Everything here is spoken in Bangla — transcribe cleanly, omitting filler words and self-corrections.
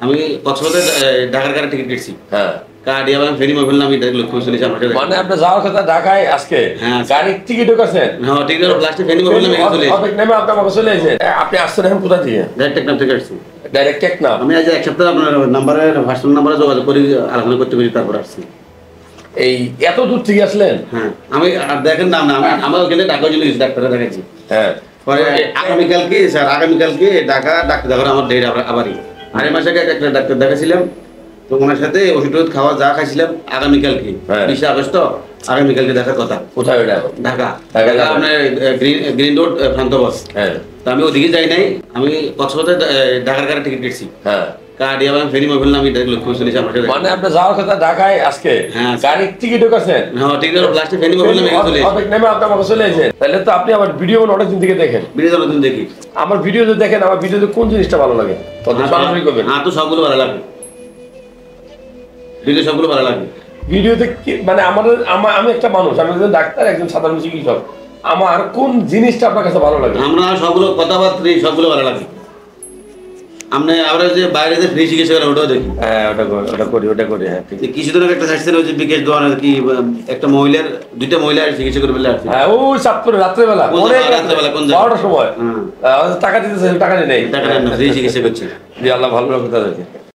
আমি কক্সবাজার ঢাকার কারে টিকিট কেটেছি। হ্যাঁ, কার্ড দিয়ে ফেরি মোবাইল আমি লক্ষ্য চলেছি আমার সাথে। মানে আপনি যাওয়ার কথা ঢাকায় আজকে হ্যাঁ, গাড়ির টিকিটও কাছেন? হ্যাঁ, টিকিট লাস্টে ফেরি মোবাইল আমি চলে অনেক নেমে আপনি আমাকে চলে এসেছেন। আপনি আসছেন এখন কোথা দিয়ে? ডাইরেক্ট টেকনাফ থেকে আসছি। ডাইরেক্ট টেকনাফ? আমি আজ এক সপ্তাহ আপনার নাম্বারে হোয়াটসঅ্যাপ নাম্বারে যোগাযোগ করি, আলোচনা করতে পারি, তারপর আসছি। এই এত দূর থেকে আসলেন? হ্যাঁ, আমি দেখেন না, আমি আমার ওখানে ঢাকা চলে গেছি, ডাক্তারে দেখাচ্ছি। হ্যাঁ, পরে আগামীকালকে ঢাকা ডাক্তার দেখার আমার ডেট আবারই 2.5 মাস আগে একটা ডাক্তার দেখাছিলাম, তো ওনার সাথে ওষুধ খাওয়া যা খাইছিলাম আগামীকালকে 20 আগস্ট আগামীকালকে দেখার কথা। কোথায় ওটা? ঢাকা ঢাকা আপনার গ্রিন রোড ফ্রান্ত বাস। হ্যাঁ, তো আমি ওদিকে যাই নাই, আমি কক্সবাজার ঢাকার কারে টিকিট কেটেছি। হ্যাঁ, কার্ড দিয়ে ফেরি মোবাইল আমি লক্ষ্য চলেছি আমার সাথে। মানে আপনি যাওয়ার কথা ঢাকায় আজকে হ্যাঁ, গাড়ির টিকিটও কাছেন? হ্যাঁ, টিকিট লাস্টে ফেরি মোবাইল আমি চলে অনেক নেমে আপনি আমাকে চলে এসেছেন। তাহলে তো আপনি আমার ভিডিও অনেকদিন থেকে দেখেন। ভিডিও নতুন দেখি। আমার ভিডিও যদি দেখেন, আমার ভিডিওতে কোন জিনিসটা ভালো লাগে তত সরাসরি করবেন। তো সবগুলো ভালো লাগে, ভিডিও সবগুলো ভালো লাগে। ভিডিওতে মানে আমি একটা মানুষ, আমি একজন ডাক্তার, একজন সাধারণ চিকিৎসক, আমার কোন জিনিসটা আপনার কাছে ভালো লাগে? আমরা সবগুলো কথাবার্তা সবগুলো ভালো লাগে। আমরা যে বাইরে যে ফ্রি চিকিৎসা করে ওটাও দেখি। হ্যাঁ, ওটা করি। হ্যাঁ, ঠিক। কিছুদিন আগে একটা ছাড়ছিল ওই যে বিকেশ দোয়ান আর কি, একটা মহিলার 2টা মহিলার চিকিৎসা করে বলে আসছে। হ্যাঁ, ওই চাঁদপুরে রাত্রেবেলা, রাত্রেবেলা কোন 12টার সময় টাকা দিতেছে, টাকা নেই, টাকা নেই, ফ্রি চিকিৎসা করছে। জি, আল্লাহ ভালো রাখুন তাদেরকে।